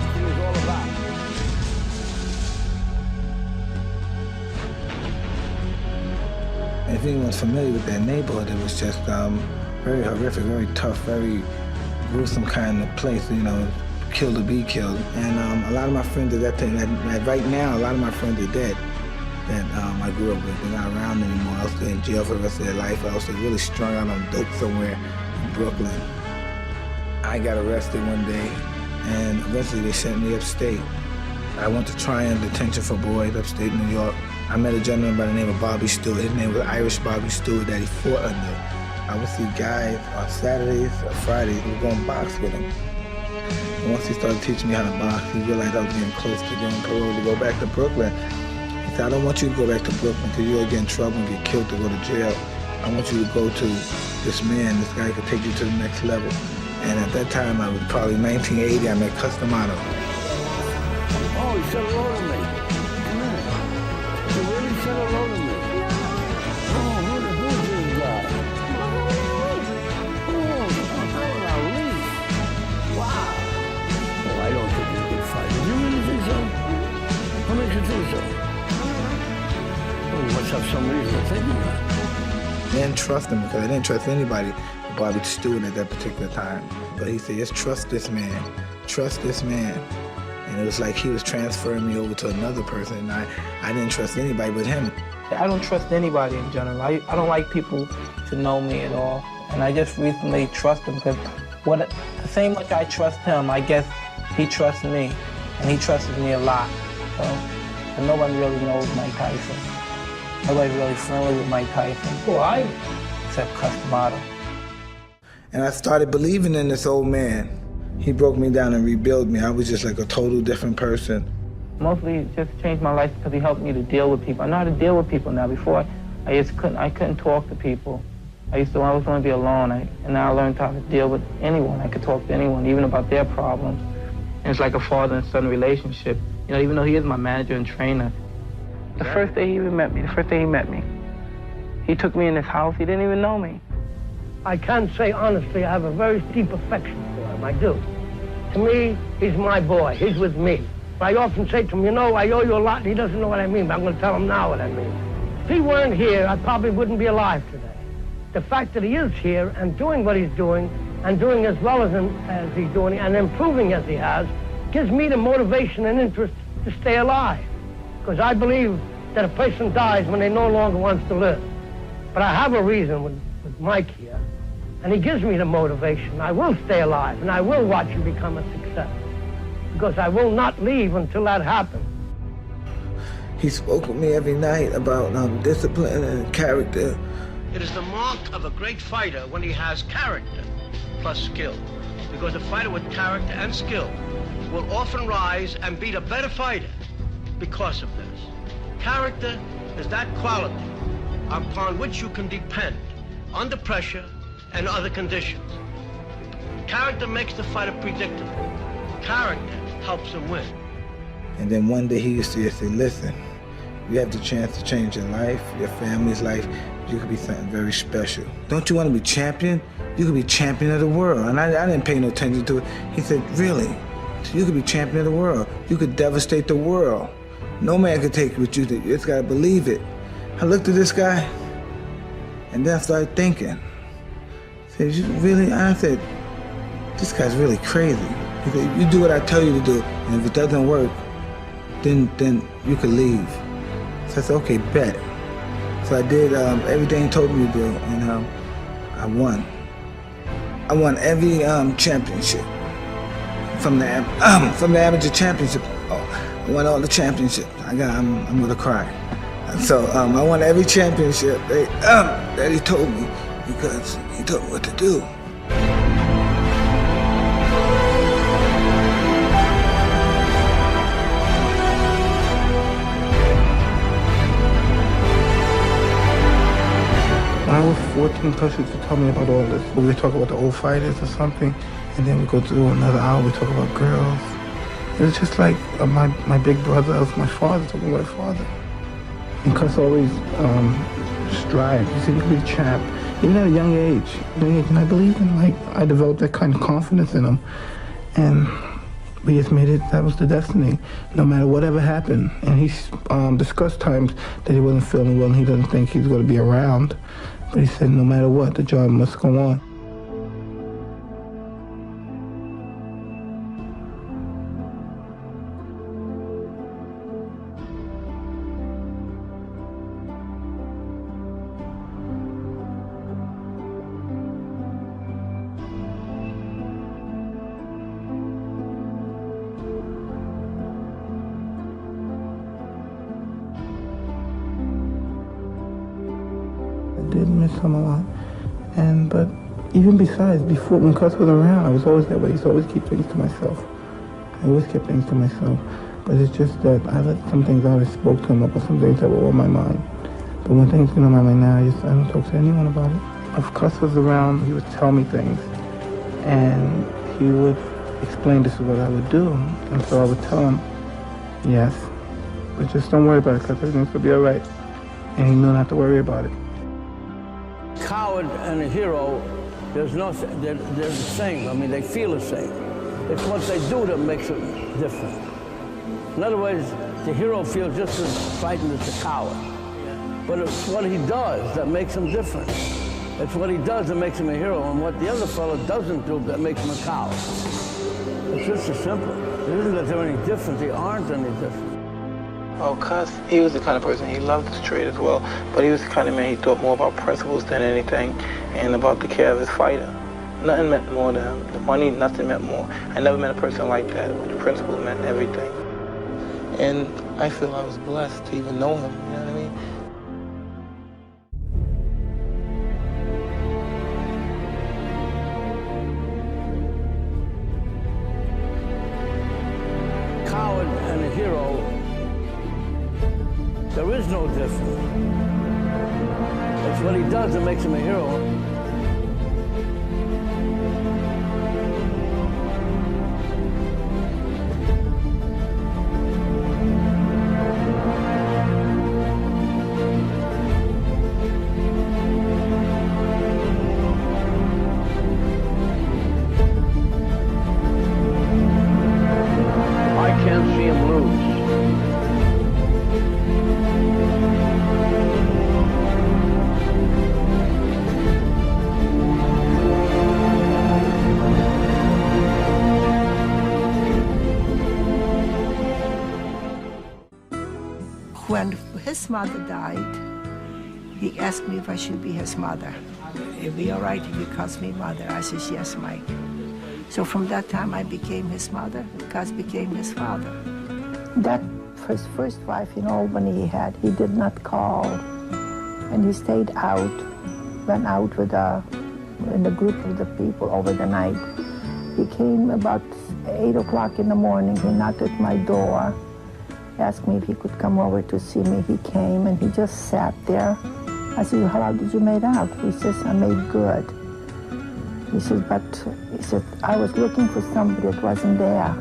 boxing is all about. If anyone's familiar with that neighborhood, it was just very horrific, very tough, very gruesome kind of place, you know, kill to be killed. And a lot of my friends at that time, right now, a lot of my friends are dead that I grew up with. They're not around anymore. Else they're in jail for the rest of their life. Else they're really strung out on dope somewhere in Brooklyn. I got arrested one day, and eventually they sent me upstate. I went to Tryon Detention for Boys, upstate New York. I met a gentleman by the name of Bobby Stewart. His name was Irish Bobby Stewart that he fought under. I would see guys on Saturdays or Fridays who would go and box with him. And once he started teaching me how to box, he realized I was getting close to getting parole to go back to Brooklyn. He said, I don't want you to go back to Brooklyn because you'll get in trouble and get killed to go to jail. I want you to go to this man. This guy could take you to the next level. And at that time, I was probably 1980, I met Customato. Oh, he said hello to me. Come here. He really said hello to me. Oh, who's this guy? Oh, Ali. Wow. Oh, I don't think he's a good fighter. Do you really think so? What makes you think so? Well, you must have some reason to think that. I didn't trust him because I didn't trust anybody. Bobby Stewart at that particular time. But he said, just trust this man. Trust this man. And it was like he was transferring me over to another person, and I didn't trust anybody but him. I don't trust anybody in general. I don't like people to know me at all. And I just recently trust him because the same much I trust him, I guess he trusts me. And he trusts me a lot. So, and no one really knows Mike Tyson. Nobody's really friendly with Mike Tyson. Why? Except Customato. And I started believing in this old man. He broke me down and rebuilt me. I was just like a total different person. Mostly it just changed my life because he helped me to deal with people. I know how to deal with people now. Before, I couldn't talk to people. I always want to be alone. And now I learned how to deal with anyone. I could talk to anyone, even about their problems. And it's like a father and son relationship. You know, even though he is my manager and trainer. The first day he met me, he took me in his house. He didn't even know me. I can say honestly, I have a very deep affection for him, I do. To me, he's my boy, he's with me. But I often say to him, you know, I owe you a lot, and he doesn't know what I mean, but I'm gonna tell him now what I mean. If he weren't here, I probably wouldn't be alive today. The fact that he is here and doing what he's doing, and doing as well as he's doing, and improving as he has, gives me the motivation and interest to stay alive. Because I believe that a person dies when they no longer wants to live. But I have a reason with Mike here, and he gives me the motivation. I will stay alive, and I will watch him become a success, because I will not leave until that happens. He spoke with me every night about discipline and character. It is the mark of a great fighter when he has character plus skill, because a fighter with character and skill will often rise and beat a better fighter because of this. Character is that quality upon which you can depend under pressure and other conditions. Character makes the fighter predictable. Character helps him win. And then one day he used to just say, listen, you have the chance to change your life, your family's life. You could be something very special. Don't you want to be champion? You could be champion of the world. And I didn't pay no attention to it. He said, really? You could be champion of the world. You could devastate the world. No man could take what you do. You just gotta believe it. I looked at this guy, and then I started thinking. I said, you really? I said, this guy's really crazy. He said, you do what I tell you to do, and if it doesn't work, then you could leave. So I said, okay, bet. So I did everything he told me to do, and I won. I won every championship. From the amateur championship. Oh, I won all the championships. I'm gonna cry. So I won every championship that he told me, because he told me what to do. When I was 14, Coach used to tell me about all this. We would talk about the old fighters or something, and then we go through another hour, we talk about girls. It was just like my big brother of my father, talking about my father. And Cuss always strive. He said, you can be a champ, even at a young age. And I believe in, like, I developed that kind of confidence in him. And But he just made it, that was the destiny, no matter whatever happened. And he's discussed times that he wasn't feeling well and he doesn't think he's going to be around. But he said no matter what, the job must go on. I did miss him a lot, but even besides, before when Cus was around, I was always that way. I used to always keep things to myself. I always kept things to myself, but it's just that I let some things out. I spoke to him about some things that were on my mind. But when things get on my mind now, I don't talk to anyone about it. If Cus was around, he would tell me things, and he would explain this is what I would do, and so I would tell him, yes, but just don't worry about it, Cus, everything's gonna be all right. And he knew not to worry about it. Coward and a hero, they're the same. I mean, they feel the same. It's what they do that makes them different. In other words, the hero feels just as frightened as the coward. But it's what he does that makes him different. It's what he does that makes him a hero, and what the other fellow doesn't do that makes him a coward. It's just as simple. It isn't that they're any different. They aren't any different. Oh, Cus, he was the kind of person, he loved the trade as well, but he was the kind of man, he thought more about principles than anything, and about the care of his fighter. Nothing meant more to him. The money, nothing meant more. I never met a person like that, but the principles meant everything. And I feel I was blessed to even know him, you know what I mean? Coward and a hero, there is no difference. It's what he does that makes him a hero. I can't see him lose. When his mother died, he asked me if I should be his mother. It'd be all right if you call me mother. I said, yes, Mike. So from that time, I became his mother. Cus became his father. That his first wife in Albany he did not call. And he stayed out, went out with in a group of the people over the night. He came about 8 o'clock in the morning. He knocked at my door, asked me if he could come over to see me. He came and he just sat there. I said, how did you make out? He says, I made good. He said, I was looking for somebody that wasn't there.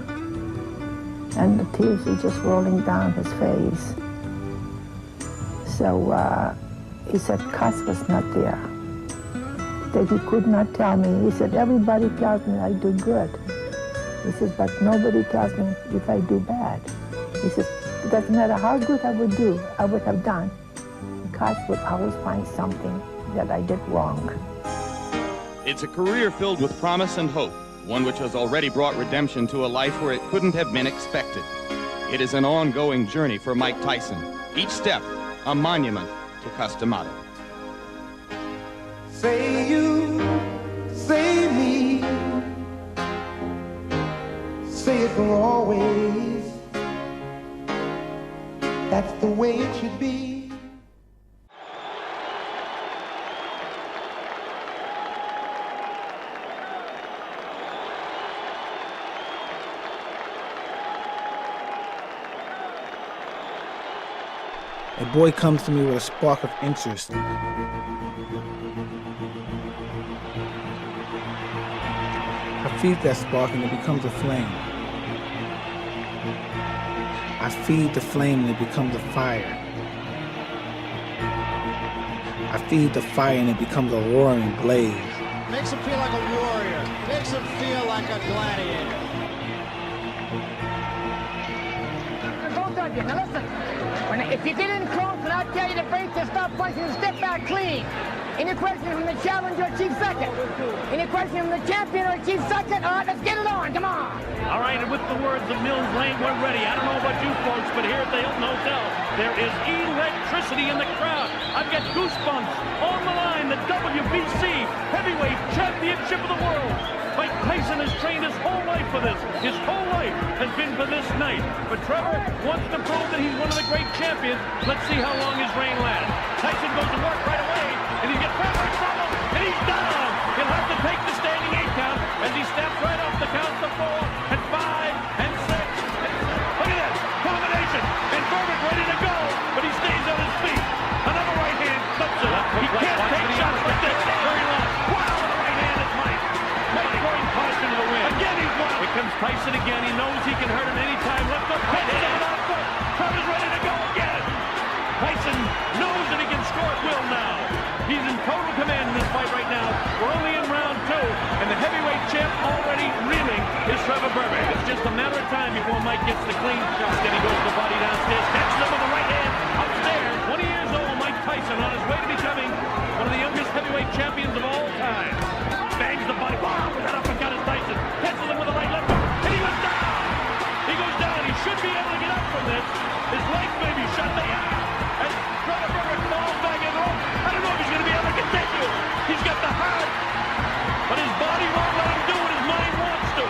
And the tears were just rolling down his face. So he said, Cus was not there. That he could not tell me. He said, everybody tells me I do good. He says, but nobody tells me if I do bad. He says, it doesn't matter how good I would do, I would have done. Cus would always find something that I did wrong. It's a career filled with promise and hope, one which has already brought redemption to a life where it couldn't have been expected. It is an ongoing journey for Mike Tyson, each step a monument to Cus D'Amato. Say you, say me, say it for always. That's the way it should be. A boy comes to me with a spark of interest. I feed that spark and it becomes a flame. I feed the flame and it becomes a fire. I feed the fire and it becomes a roaring blaze. Makes him feel like a warrior. Makes him feel like a gladiator. told you. Now listen, if you get in close, and I'll tell you to brace to stop punching and step back clean. Any questions from the challenger or chief second? Any questions from the champion or chief second? All right, let's get it on. Come on. All right, and with the words of Mills Lane, we're ready. I don't know about you folks, but here at the Hilton Hotel, there is electricity in the crowd. I've got goosebumps. On the line, the WBC Heavyweight Championship of the world. Mike Tyson has trained his whole life for this. His whole life has been for this night. But Trevor wants to prove that he's one of the great champions. Let's see how long his reign lasts. Tyson goes to work right away, and he gets Trevor in trouble, and he's down. He'll have to take the standing 8 count as he steps right off the count to 4 and 5 and 6. Look at this combination, and Berbick ready to go, but he stays on his feet. Another right hand clips it. He can't take shots like this very long. Wow, the right hand is Mike. Mike throwing caution to the wind. Again, he's won. Here comes Tyson again. He knows he can hurt him anytime. Left hook, catches him without a foot. Trevor's ready to go again. Tyson knows that he can score at will now. He's in total command in this fight right now. We're only in round 2, and the heavyweight champ already reeling is Trevor Berbick. It's just a matter of time before Mike gets the clean shot. Then he goes to the body downstairs, catches him with the right hand upstairs. 20 years old, Mike Tyson on his way to becoming one of the youngest heavyweight champions of all time. Bangs the body. Wow, that uppercut is Tyson. Catches him with the right left hook, and he goes down. He goes down. He should be able to get up from this. His legs may be shut. They are. As Trevor Berbick falls back in the rope, I don't know if he's going to be able to continue. He's got the heart, but his body won't let him do what his mind wants to.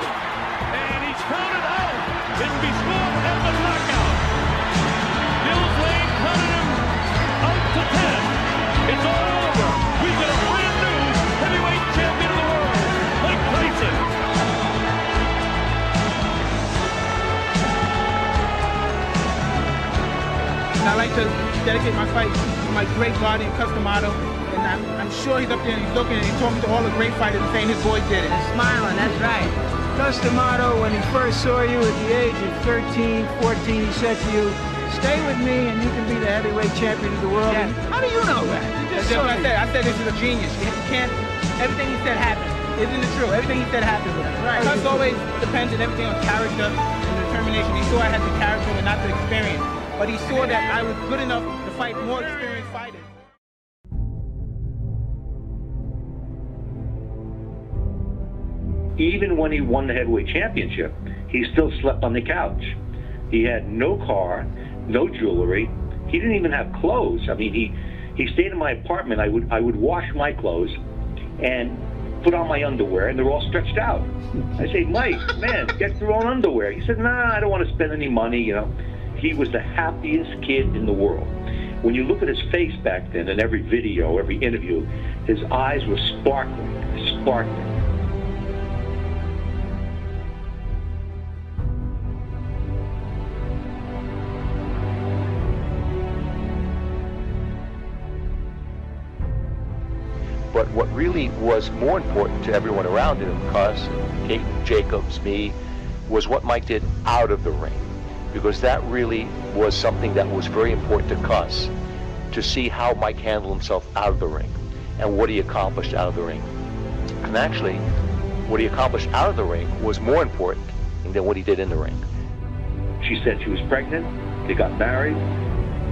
And he's counted out. It'll be scored as a knockout. Mills Lane counted him out to 10. It's all over. We've got a brand new heavyweight champion of the world, Mike Tyson. I'd like to dedicate my fight to my great guardian, Customato. And I'm sure he's up there and he's looking and he's talking to all the great fighters and saying his boy did it. And smiling, that's right. Customato, when he first saw you at the age of 13, 14, he said to you, stay with me and you can be the heavyweight champion of the world. Yeah. How do you know that? That's what I said. I said this is a genius. You can't, everything he said happened. Isn't it true? Everything he said happened. Right. Cus always depended everything on character and determination. He saw I had the character but not the experience. But he saw that I was good enough to fight more experienced fighters. Even when he won the heavyweight championship, he still slept on the couch. He had no car, no jewelry. He didn't even have clothes. I mean, he stayed in my apartment. I would wash my clothes and put on my underwear, and they're all stretched out. I say, Mike, man, get your own underwear. He said, nah, I don't want to spend any money, you know. He was the happiest kid in the world. When you look at his face back then, in every video, every interview, his eyes were sparkling, sparkling. But what really was more important to everyone around him, Cus, Kate, Jacobs, me, was what Mike did out of the ring. Because that really was something that was very important to Cus, to see how Mike handled himself out of the ring and what he accomplished out of the ring. And actually, what he accomplished out of the ring was more important than what he did in the ring. She said she was pregnant. They got married.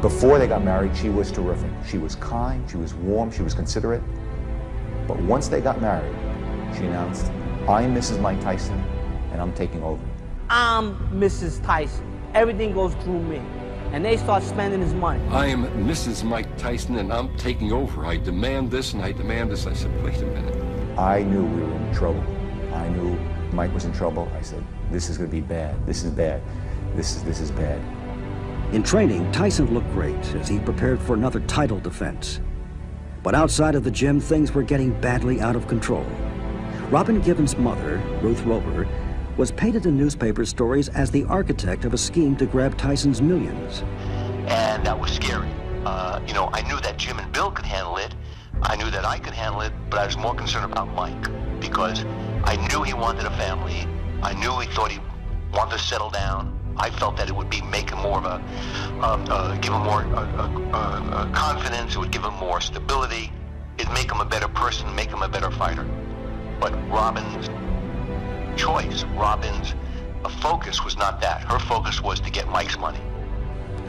Before they got married, she was terrific. She was kind, she was warm, she was considerate. But once they got married, she announced, I'm Mrs. Mike Tyson, and I'm taking over. I'm Mrs. Tyson. Everything goes through me. And they start spending his money. I am Mrs. Mike Tyson, and I'm taking over. I demand this, and I demand this. I said, wait a minute. I knew we were in trouble. I knew Mike was in trouble. I said, this is going to be bad. This is bad. This is bad. In training, Tyson looked great as he prepared for another title defense. But outside of the gym, things were getting badly out of control. Robin Gibbons' mother, Ruth Roper, was painted in newspaper stories as the architect of a scheme to grab Tyson's millions. And that was scary. You know, I knew that Jim and Bill could handle it. I knew that I could handle it, but I was more concerned about Mike because I knew he wanted a family. I knew he thought he wanted to settle down. I felt that it would be make him more of a, give him more confidence. It would give him more stability. It'd make him a better person, make him a better fighter. But Robin's choice, Robin's focus was not that. Her focus was to get Mike's money.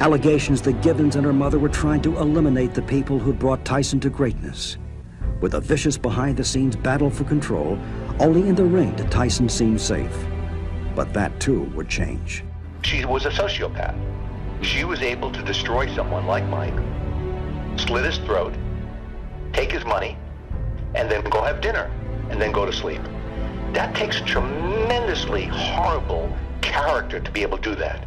Allegations that Givens and her mother were trying to eliminate the people who'd brought Tyson to greatness. With a vicious behind-the-scenes battle for control, only in the ring did Tyson seem safe. But that too would change. She was a sociopath. She was able to destroy someone like Mike, slit his throat, take his money, and then go have dinner, and then go to sleep. That takes a tremendously horrible character to be able to do that.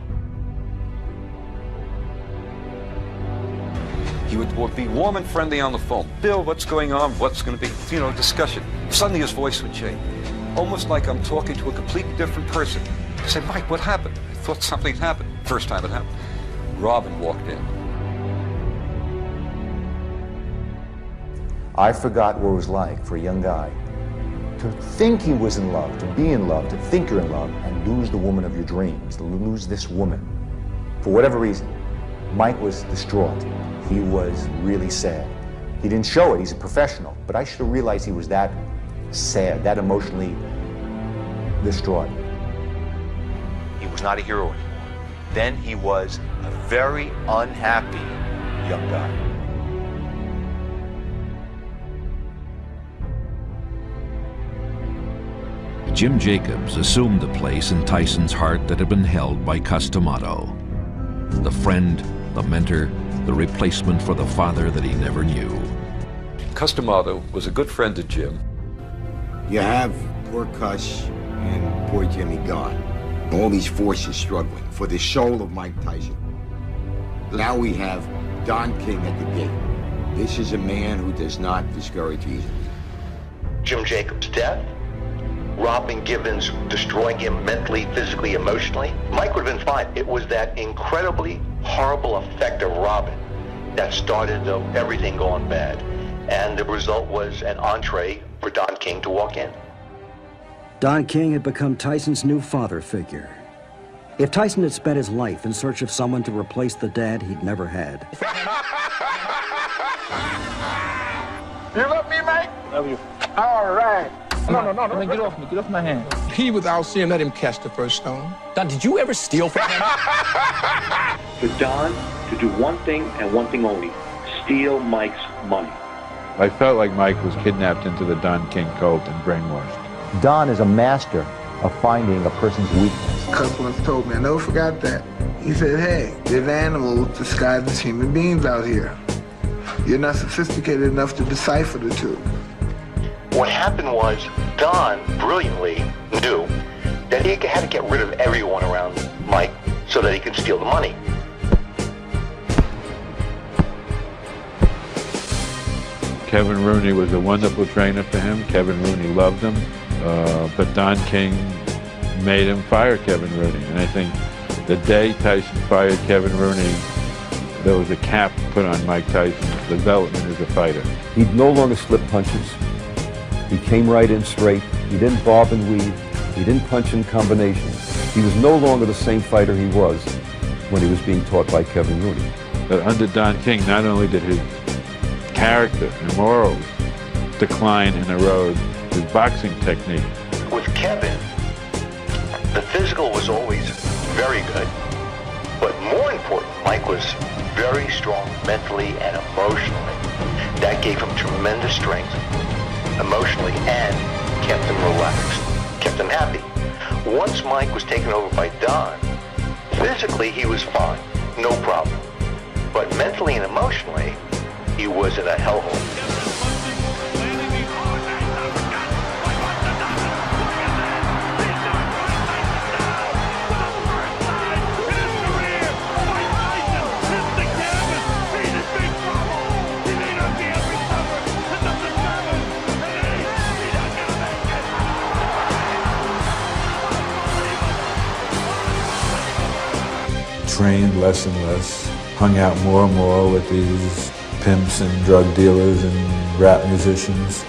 He would be warm and friendly on the phone. Bill, what's going on? What's going to be, discussion. Suddenly his voice would change. Almost like I'm talking to a completely different person. I say, Mike, what happened? I thought something happened. First time it happened. Robin walked in. I forgot what it was like for a young guy to think he was in love, to be in love, to think you're in love, and lose the woman of your dreams, to lose this woman. For whatever reason, Mike was distraught. He was really sad. He didn't show it, he's a professional, but I should have realized he was that sad, that emotionally distraught. He was not a hero anymore. Then he was a very unhappy young guy. Jim Jacobs assumed the place in Tyson's heart that had been held by Customato. The friend, the mentor, the replacement for the father that he never knew. Customato was a good friend to Jim. You have poor Cush and poor Jimmy gone. All these forces struggling for the soul of Mike Tyson. Now we have Don King at the gate. This is a man who does not discourage easily. Jim Jacobs' death, Robin Givens destroying him mentally, physically, emotionally, Mike would have been fine. It was that incredibly horrible effect of Robin that started everything going bad. And the result was an entree for Don King to walk in. Don King had become Tyson's new father figure. If Tyson had spent his life in search of someone to replace the dad he'd never had. You love me, Mike? Love you. All right. No. Get off me. Get off my hand. He, without seeing, let him cast the first stone. Don, did you ever steal from him? For Don to do one thing and one thing only, steal Mike's money. I felt like Mike was kidnapped into the Don King cult and brainwashed. Don is a master of finding a person's weakness. Cuz once told me, I never forgot that. He said, hey, there's animals disguised as human beings out here. You're not sophisticated enough to decipher the two. What happened was Don brilliantly knew that he had to get rid of everyone around Mike so that he could steal the money. Kevin Rooney was a wonderful trainer for him. Kevin Rooney loved him, but Don King made him fire Kevin Rooney. And I think the day Tyson fired Kevin Rooney, there was a cap put on Mike Tyson's development as a fighter. He'd no longer slip punches. He came right in straight. He didn't bob and weave. He didn't punch in combinations. He was no longer the same fighter he was when he was being taught by Kevin Rooney. But under Don King, not only did his character and morals decline and erode, his boxing technique. With Kevin, the physical was always very good, but more important, Mike was very strong mentally and emotionally. That gave him tremendous strength emotionally and kept him relaxed, kept him happy. Once Mike was taken over by Don, physically he was fine, no problem. But mentally and emotionally, he was in a hellhole. Trained less and less, hung out more and more with these pimps and drug dealers and rap musicians.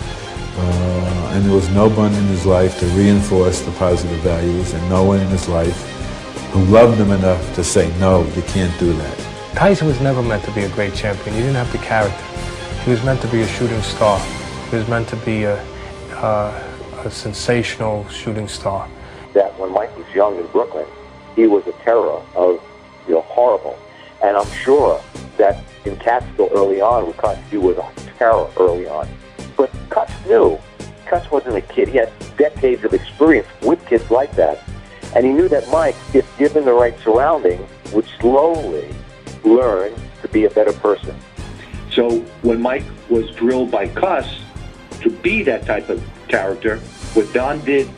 And there was no one in his life to reinforce the positive values, and no one in his life who loved him enough to say, no, you can't do that. Tyson was never meant to be a great champion. He didn't have the character. He was meant to be a shooting star. He was meant to be a sensational shooting star. That when Mike was young in Brooklyn, he was a terror of, horrible. And I'm sure that in Catskill early on, what Cuss knew was a terror early on. But Cuss knew. Cuss wasn't a kid. He had decades of experience with kids like that. And he knew that Mike, if given the right surroundings, would slowly learn to be a better person. So when Mike was drilled by Cuss to be that type of character, what Don did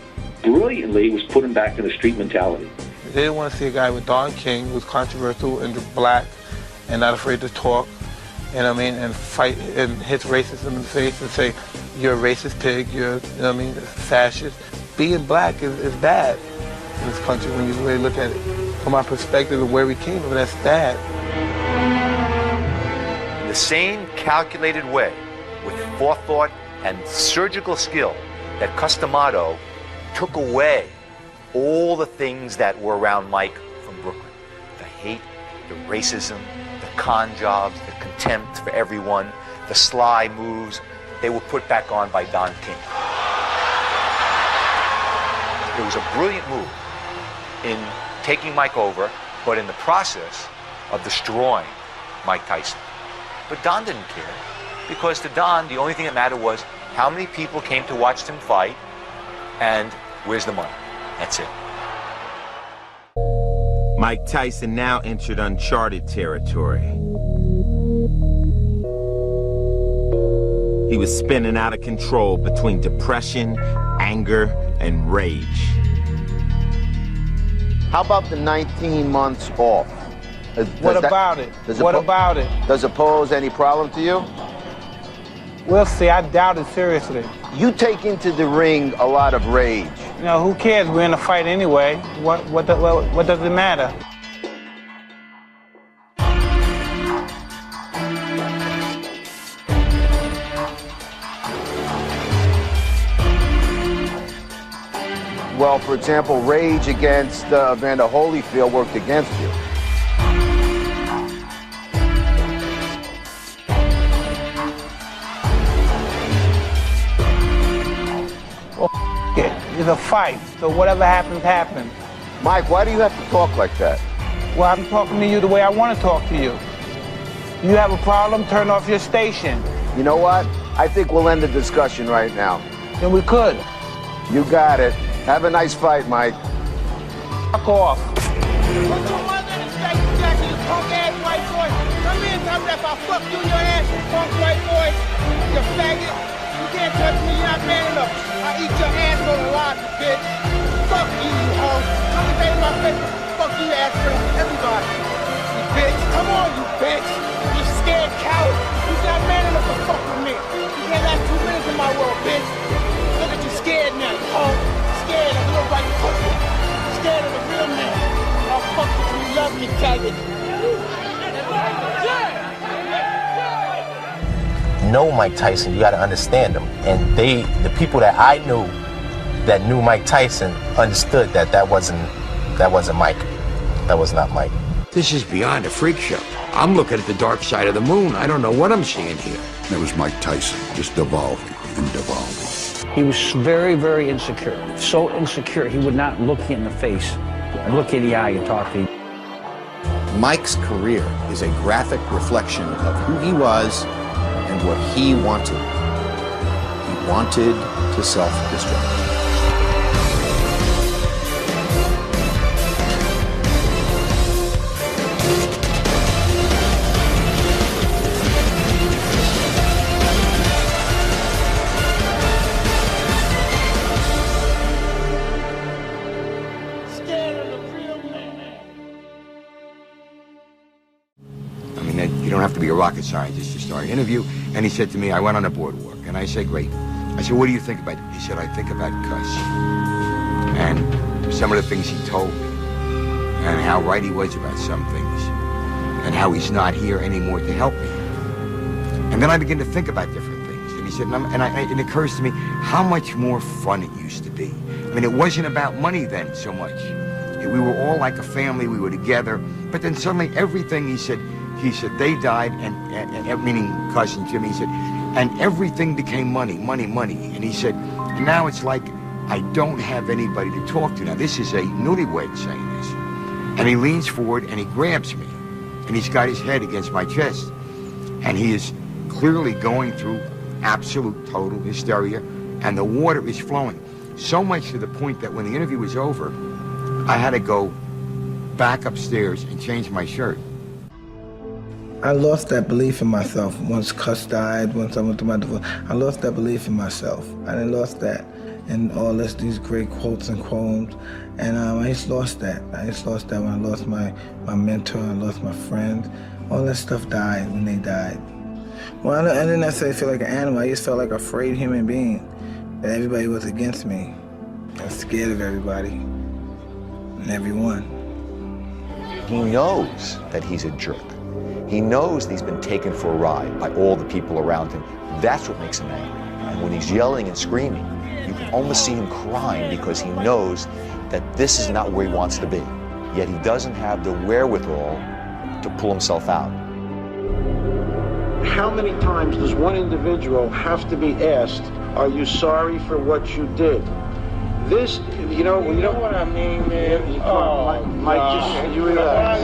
brilliantly was put him back in the street mentality. They didn't want to see a guy with Don King who's controversial and black and not afraid to talk, you know what I mean, and fight and hit racism in the face and say, you're a racist pig, you're, you know what I mean, fascist. Being black is bad in this country when you really look at it. From my perspective of where we came from, that's bad. In the same calculated way, with forethought and surgical skill, that Cus D'Amato took away all the things that were around Mike from Brooklyn. The hate, the racism, the con jobs, the contempt for everyone, the sly moves, they were put back on by Don King. It was a brilliant move in taking Mike over, but in the process of destroying Mike Tyson. But Don didn't care, because to Don, the only thing that mattered was how many people came to watch him fight, and where's the money? That's it. Mike Tyson now entered uncharted territory. He was spinning out of control between depression, anger, and rage. How about the 19 months off? What about it? What about it? Does it pose any problem to you? We'll see. I doubt it seriously. You take into the ring a lot of rage. You know, who cares? We're in a fight anyway. What does it matter? Well, for example, rage against Evander Holyfield worked against you. It's a fight, so whatever happens, happens. Mike, why do you have to talk like that? Well, I'm talking to you the way I want to talk to you. You have a problem, turn off your station. You know what? I think we'll end the discussion right now. Then we could. You got it. Have a nice fight, Mike. Fuck off. What's your mother in the state of Jackson, you punk-ass white boy? Come in, tell me that if I fuck you in your ass, you punk white boy, you faggot. You can't touch me, you're not man enough. I eat your ass on the lot, bitch. Fuck you, you hoe. Come and say in my face, fuck you, ass for everybody. You bitch, come on, you bitch. You scared coward. You're not man enough to fuck with me. You can't last 2 minutes in my world, bitch. Look at you scared now, you hoe. Scared of a little white pussy. Scared of a real man. I'll fuck with you, love me, faggot. Know Mike Tyson, you got to understand him. And the people that I knew that knew Mike Tyson understood that wasn't Mike. That was not Mike. This is beyond a freak show. I'm looking at the dark side of the moon. I don't know what I'm seeing here. That was Mike Tyson, just devolving and devolving. He was very, very insecure. So insecure, he would not look you in the face, look you in the eye and talk to you. Mike's career is a graphic reflection of who he was and what he wanted. He wanted to self-destruct. You don't have to be a rocket scientist to start an interview. And he said to me, I went on a boardwalk. And I said, great. I said, what do you think about it? He said, I think about Cuss. And some of the things he told me. And how right he was about some things. And how he's not here anymore to help me. And then I began to think about different things. And he said, it occurs to me how much more fun it used to be. I mean, it wasn't about money then so much. We were all like a family. We were together. But then suddenly everything, he said, they died, and meaning Cuss and Jimmy, he said, and everything became money, money, money. And he said, now it's like I don't have anybody to talk to. Now, this is a newlywed saying this. And he leans forward and he grabs me. and he's got his head against my chest. And he is clearly going through absolute total hysteria, and the water is flowing. So much to the point that when the interview was over, I had to go back upstairs and change my shirt. I lost that belief in myself once Cuss died, once I went through my divorce. I lost that belief in myself. I lost that in all these great quotes and poems. And I just lost that. I just lost that when I lost my mentor, I lost my friends. All that stuff died when they died. Well, I didn't necessarily feel like an animal. I just felt like a afraid human being. That everybody was against me. I was scared of everybody and everyone. He knows that he's a jerk. He knows that he's been taken for a ride by all the people around him. That's what makes him angry. And when he's yelling and screaming, you can almost see him crying because he knows that this is not where he wants to be. Yet he doesn't have the wherewithal to pull himself out. How many times does one individual have to be asked, are you sorry for what you did? This, you know what I mean, man? Mike, just, you relax.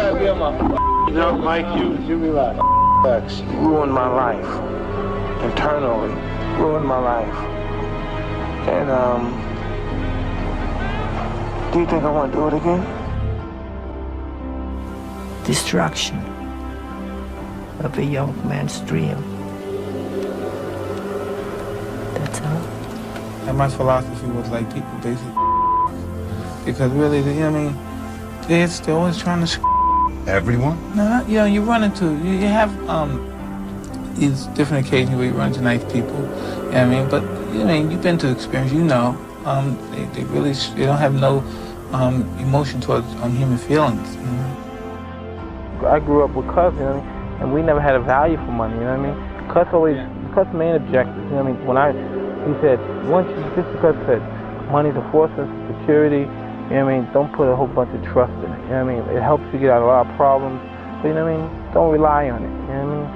You know, Mike, you relax. Ruined my life. Internally. Ruined my life. And, do you think I want to do it again? Destruction of a young man's dream. That's all. And my philosophy was like people basically because really, you know what I mean? They're always trying to Everyone? No, you know, you run into, you have these different occasions where you run into nice people, you know what I mean? But, you know, you've been to experience, you know, they really, they don't have no emotion towards human feelings. You know? I grew up with Cuss, you know, and we never had a value for money, you know what I mean? Cuss' main objective, you know what I mean? He said, just because said money's a force of security, you know what I mean? Don't put a whole bunch of trust in it, you know what I mean? It helps you get out of a lot of problems, but you know what I mean? Don't rely on it, you know what I mean?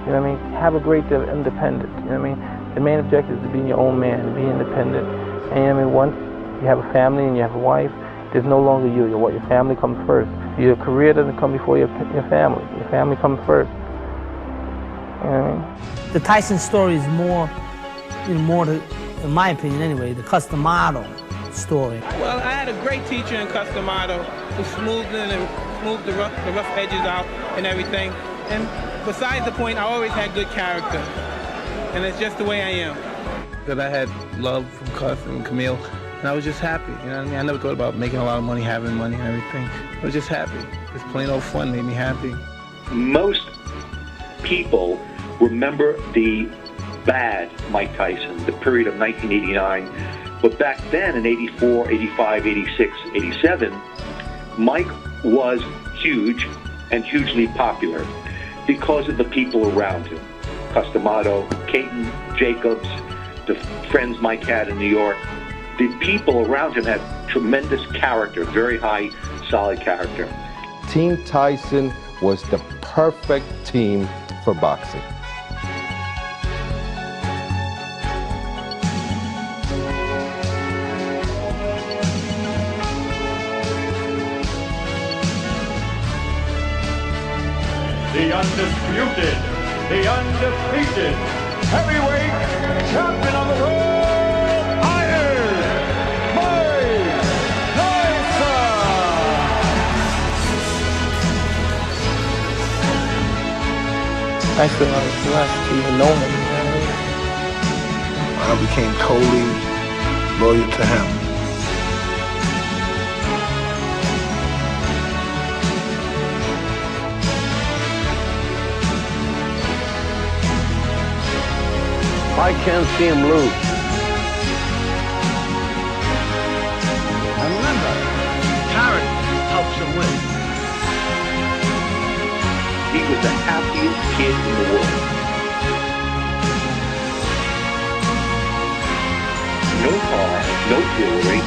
You know what I mean? Have a great deal of independence, you know what I mean? The main objective is to be your own man, to be independent. And you know what I mean? Once you have a family and you have a wife, there's no longer you. Your family comes first. Your career doesn't come before your family. Your family comes first. You know what I mean? The Tyson story is more to, in my opinion anyway, the Customato story. Well, I had a great teacher in Customato who smoothed the rough edges out and everything. And besides the point, I always had good character. And it's just the way I am. That I had love from Cuss and Camille, and I was just happy, you know what I mean? I never thought about making a lot of money, having money and everything. I was just happy. Just plain old fun made me happy. Most people remember the bad Mike Tyson, the period of 1989. But back then in 84, 85, 86, 87, Mike was huge and hugely popular because of the people around him. Customato, Caton, Jacobs, the friends Mike had in New York. The people around him had tremendous character, very high, solid character. Team Tyson was the perfect team for boxing. The undisputed, the undefeated heavyweight champion of the world, Iron Mike Tyson! I feel I was blessed to even know him. I became totally loyal to him. I can't see him lose. And remember, character helps him win. He was the happiest kid in the world. No car, no jewelry.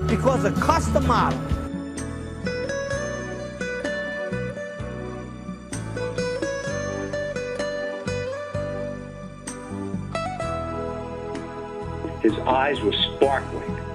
because a custom model. His eyes were sparkling.